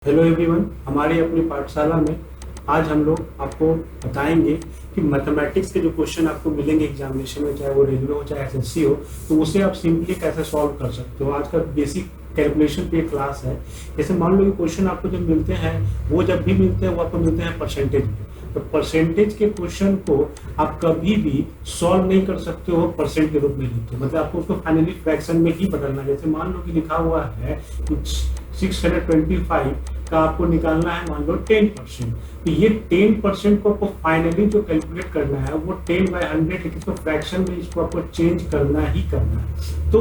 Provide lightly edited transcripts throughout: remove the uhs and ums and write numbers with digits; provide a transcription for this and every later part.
Hello everyone, हमारी अपनी पाठशाला में आज हम लोग आपको बताएंगे कि मैथमेटिक्स के जो क्वेश्चन आपको मिलेंगे एग्जामिनेशन में, चाहे वो रेलवे हो चाहे एसएससी हो, तो उसे आप सिंपली कैसे सॉल्व कर सकते हो। आज का बेसिक कैलकुलेशन पे क्लास है। जैसे मान लो कि क्वेश्चन आपको जब मिलते हैं, वो जब भी मिलते हैं वो आपको मिलते हैं परसेंटेज में। तो परसेंटेज के क्वेश्चन को आप कभी भी सॉल्व नहीं कर सकते हो परसेंट के रूप में लिख के, मतलब आपको उसको फाइनली फ्रैक्शन में ही बदलना है। जैसे मान लो कि लिखा हुआ है कुछ 625 का आपको निकालना है, मान लो 10%। तो ये 10% को आपको फाइनली जो कैलकुलेट करना है वो 10/100, इसको फ्रैक्शन में इसको आपको चेंज करना ही करना है। तो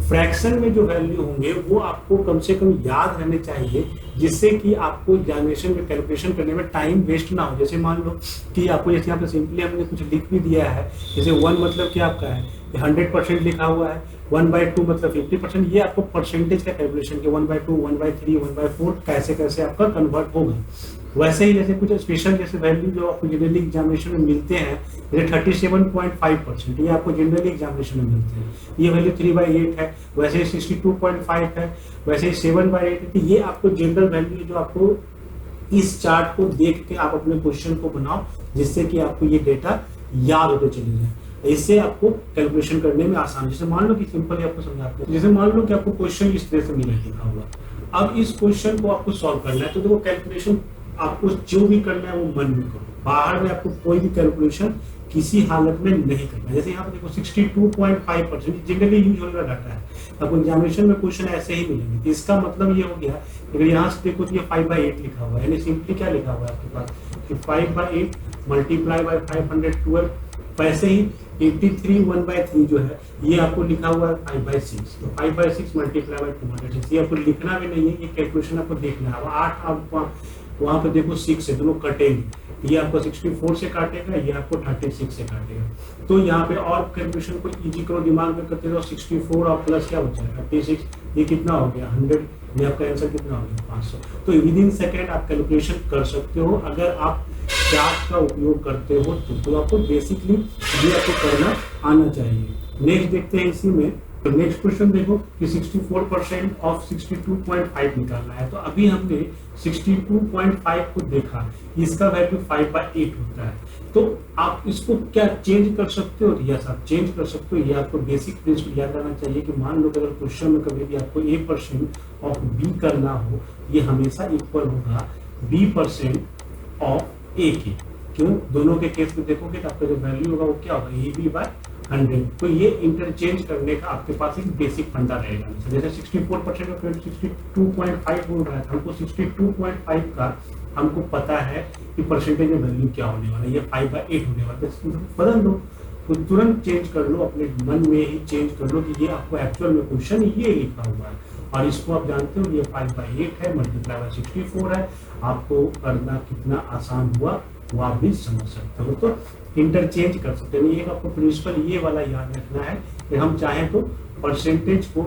फ्रैक्शन में जो वैल्यू होंगे वो आपको कम से कम याद रहने चाहिए, जिससे कि आपको एग्जामिनेशन में कैलकुलेशन करने में टाइम वेस्ट ना हो। जैसे मान लो कि आपको जैसे यहाँ पे सिंपली हमने कुछ लिख भी दिया है, जैसे 1 मतलब क्या आपका है 100% लिखा हुआ है, 1/2 मतलब 50%। ये आपको परसेंटेज का कैलकुलेशन के 1/2, 1/3, 1/4 कैसे कैसे आपका कन्वर्ट होगा। वैसे ही जैसे कुछ स्पेशल जैसे वैल्यू जो आपको जनरली एग्जामिनेशन में मिलते हैं, जैसे 37.5%, ये आपको जनरली एग्जामिनेशन में मिलते हैं। ये वैल्यू 3/8 है, वैसे 62.5 है, वैसे 7/8 है। तो ये आपको जनरल वैल्यू जो आपको इस चार्ट को देख के आप अपने क्वेश्चन को बनाओ, जिससे कि आपको ये डेटा याद होते चले जाए। इससे आपको कैलकुलेशन करने में आसान। जैसे मान लो कि सिंपल आपको समझाते हैं, जैसे मान लो कि आपको क्वेश्चन इस तरह से मिला लिखा हुआ। अब इस क्वेश्चन को आपको सॉल्व करना है, तो देखो कैलकुलेशन आपको जो भी करना है वो मन में करो, बाहर में आपको कोई भी कैलकुलेशन किसी हालत में नहीं करना। जैसे यहाँ पे देखो 62.5% जनरली यूज होने वाला डाटा है, आपको एग्जामिनेशन में क्वेश्चन ऐसे ही मिलेंगे। तो इसका मतलब ये हो गया, अगर यहाँ से देखो तो ये 5/8 लिखा हुआ है, यानी सिंपली क्या लिखा हुआ है आपके पास कि 5/8 मल्टीप्लाई बाय 512। वैसे ही 83 1/3 जो है ये आपको लिखा हुआ है 5/6। तो 5/6 मल्टीप्लाई बाय 206, ये आपको लिखना भी नहीं है, ये कैलकुलेशन आपको देखना है। 8 आप वहां पर देखो 6 है, दोनों कटेंगे, ये आपको 64 से काटेगा, ये आपको 36 से काटेगा। तो यहाँ पे और कैलकुलेशन को इजी करो, दिमाग में करते रहो। 64 और प्लस क्या बचा है 36, ये कितना हो गया 100, ये आपका आंसर कितना हो गया 500। तो विद इन सेकेंड आप कैलकुलेशन कर सकते हो अगर आप चार्ट का उपयोग करते हो तो आपको बेसिकली ये आपको करना आना चाहिए। नेक्स्ट देखते हैं इसी में। तो नेक्स्ट क्वेश्चन देखो कि 64% ऑफ 62.5 निकालना है। तो अभी हमने 62.5 को देखा, इसका वैल्यू 5/8 होता है। तो आप इसको क्या चेंज कर सकते हो? यस, आप चेंज कर सकते हो। ये आपको बेसिक प्रिंसिपल याद रखना चाहिए कि मान लो अगर क्वेश्चन में कभी भी आपको A% ऑफ B करना हो, ये हमेशा इक्वल होगा B% ऑफ A के। क्यों? दोनों के केस में देखोगे तो आपका जो वैल्यू होगा वो क्या होगा AB/100। तो ये इंटरचेंज करने का आपके पास एक बेसिक फंडा रहेगा। जैसे 64% और 62.5 बोल रहा है, हमको 62.5 का हमको पता है कि परसेंटेज में वैल्यू क्या होने वाला है, ये 5/8 होने वाला है। बदल दो, तो तुरंत चेंज कर लो, अपने मन में ही चेंज कर लो कि ये आपको एक्चुअल में क्वेश्चन ये लिखा हुआ है और इसको आप जानते हो ये 5/8 है, मल्टीप्लाई बाय 64 है। आपको करना कितना आसान हुआ वो आप भी समझ सकते हो। तो इंटरचेंज कर सकते हैं। एक आपको प्रिंसिपल ये वाला याद रखना है कि हम चाहें तो परसेंटेज को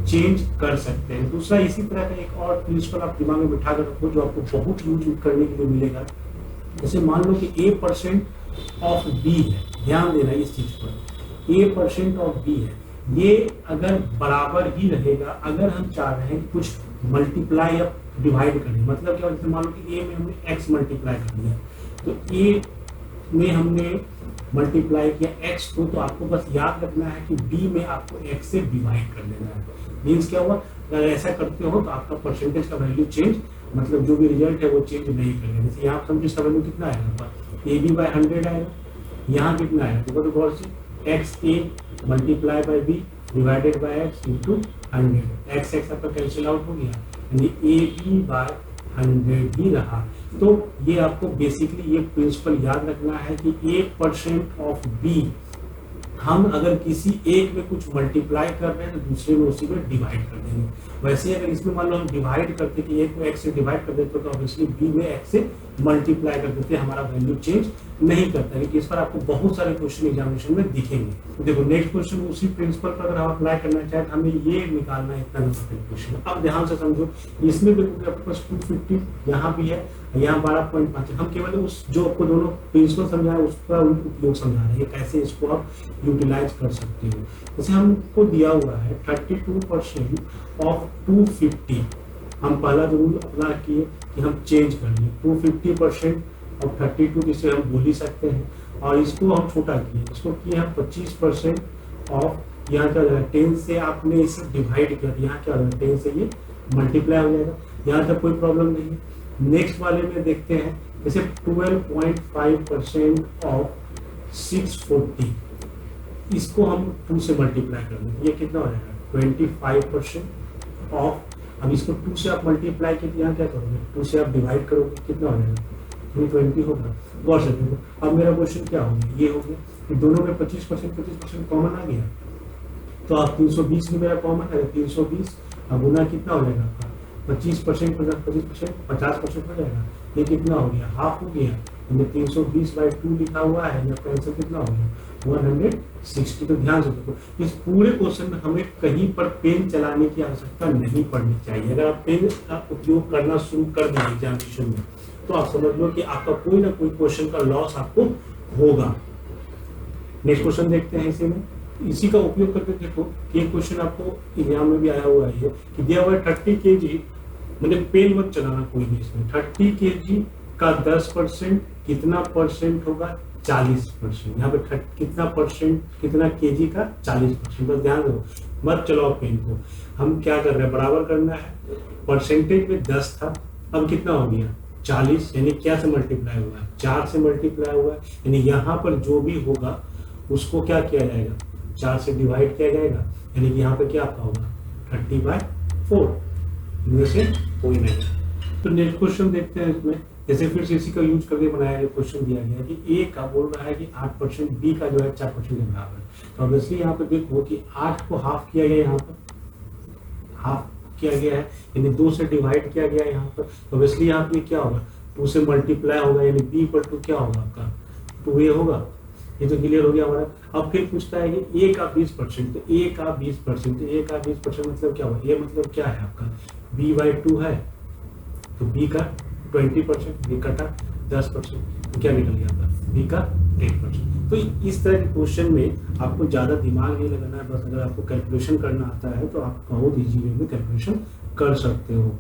चेंज कर सकते हैं। दूसरा इसी तरह का एक और प्रिंसिपल आप दिमाग में बिठा कर रखो जो आपको बहुत यूज करने के लिए मिलेगा। जैसे मान लो कि A% ऑफ B है, ध्यान देना इस चीज पर, A% ऑफ B है, ये अगर बराबर ही रहेगा, अगर हम चाह रहे हैं कि कुछ मल्टीप्लाई या डिवाइड करें, मतलब क्या, जैसे मान लो कि A में हमने x मल्टीप्लाई कर दिया, तो A में हमने मल्टीप्लाई किया x को, तो आपको बस याद रखना है कि B में आपको x से डिवाइड कर देना है। मीन्स क्या हुआ, अगर ऐसा करते हो तो आपका परसेंटेज का वैल्यू चेंज, मतलब जो भी रिजल्ट है वो चेंज नहीं करेगा। जैसे यहाँ समझिए इसका वैल्यू कितना आएगा, AB/100 आएगा। यहाँ कितना आएगा देखो तो गौर से, XA multiply by B divided by x into 100। x आपका कैंसिल आउट हो गया, यानी AB/100 ही रहा। तो ये आपको बेसिकली ये प्रिंसिपल याद रखना है कि 1% ऑफ B हम अगर किसी एक में कुछ मल्टीप्लाई कर रहे हैं तो दूसरे में उसी में डिवाइड कर देंगे। वैसे अगर इसमें मान लो हम डिवाइड करते कि एक में x से डिवाइड कर देते तो ऑब्वियसली B में x से मल्टीप्लाई कर देते, हमारा वैल्यू चेंज नहीं करता। लेकिन इस पर आपको बहुत सारे क्वेश्चन एग्जामिनेशन में दिखेंगे। तो देखो नेक्स्ट क्वेश्चन उसी प्रिंसिपल पर अगर हम अप्लाई करना चाहें तो हमें ये निकालना है इतना नंबर क्वेश्चन। अब ध्यान से समझो, इसमें देखो आपके पास 250 यहाँ भी है, यहाँ 12.5 है। हम केवल उस जो आपको दोनों प्रिंसिपल समझाए उसका उपयोग समझा रहे हैं, कैसे इसको आप यूटिलाइज कर सकते हो। जैसे हमको दिया हुआ है 32% ऑफ 250, हम पहला रूल अपना किए कि हम चेंज कर लिए 250% और 32 जिसे हम बोल ही सकते हैं, और इसको हम छोटा किए, इसको किए हम 25% ऑफ। यहाँ क्या हो जाएगा 10 से आपने इसे डिवाइड किया, यहाँ क्या हो जाएगा 10 से ये मल्टीप्लाई हो जाएगा। यहाँ तक कोई प्रॉब्लम नहीं है। नेक्स्ट वाले में देखते हैं, जैसे 12.5% ऑफ 640, इसको हम 2 से मल्टीप्लाई कर देंगे, ये कितना हो जाएगा 25% ऑफ। अब इसको 2 से आप मल्टीप्लाई किए, यहाँ क्या करोगे 2 से आप डिवाइड करोगे, कितना हो जाएगा 320 होगा। गौर से देखो, अब मेरा क्वेश्चन क्या हो गया, ये हो गया कि दोनों में 25% कॉमन आ गया, तो आप 320 में मेरा कॉमन है 320, अब गुना कितना हो जाएगा आपका 25% 50% हो जाएगा, ये कितना हो गया हाफ हो गया। 320/2 लिखा हुआ है, या आंसर कितना हो गया 160। तो ध्यान से देखो, इस पूरे क्वेश्चन में हमें कहीं पर पेन चलाने की आवश्यकता नहीं पड़नी चाहिए। अगर आप पेन का उपयोग करना शुरू कर देंगे एग्जामिनेशन में, तो आप समझ लो कि आपका कोई ना कोई क्वेश्चन का लॉस आपको होगा। नेक्स्ट क्वेश्चन देखते हैं इसी में, इसी का उपयोग करके देखो, एक क्वेश्चन आपको एग्जाम में भी आया हुआ है कि दिया हुआ 30 kg, मतलब पेन मत चलाना कोई भी इसमें, 30 kg का 10% कितना परसेंट होगा 40%। यहाँ पे कितना परसेंट, कितना केजी का 40%, बस ध्यान दो, मत चलाओ पेन को। हम क्या कर रहे हैं, बराबर करना है। परसेंटेज में 10 था, अब कितना हो गया 40, यानी क्या से मल्टीप्लाई हुआ है 4 से मल्टीप्लाई हुआ है, यानी यहाँ पर जो भी होगा उसको क्या किया जाएगा 4 से डिवाइड किया जाएगा, यानी कि यहाँ पे क्या आपका होगा 30/4, इनमें से कोई नहीं। तो नेक्स्ट क्वेश्चन देखते हैं इसमें, जैसे फिर से इसी का यूज करके बनाया गया क्वेश्चन दिया गया कि ए का बोल रहा है कि 8%, बी का जो है 4% के बराबर है। तो ऑब्वियसली यहाँ पे देखो कि 8 को हाफ किया गया, यहाँ पर हाफ किया गया है, यानी 2 से डिवाइड किया गया यहाँ पर, तो ऑब्वियसली यहाँ पे क्या होगा 2 से मल्टीप्लाई होगा, यानी बी इक्वल टू क्या होगा आपका 2a होगा। ये तो क्लियर हो गया हमारा। अब फिर पूछता है कि ए का 20%, तो ए का 20%, तो ए का 20% मतलब क्या होगा, ये मतलब क्या है आपका b/2 है, तो b का 20%, b कटा 10%, तो क्या निकल गया आपका b का 10%। तो इस तरह के क्वेश्चन में आपको ज्यादा दिमाग नहीं लगाना है, बस अगर आपको कैलकुलेशन करना आता है तो आप बहुत इजी वे में कैलकुलेशन कर सकते हो।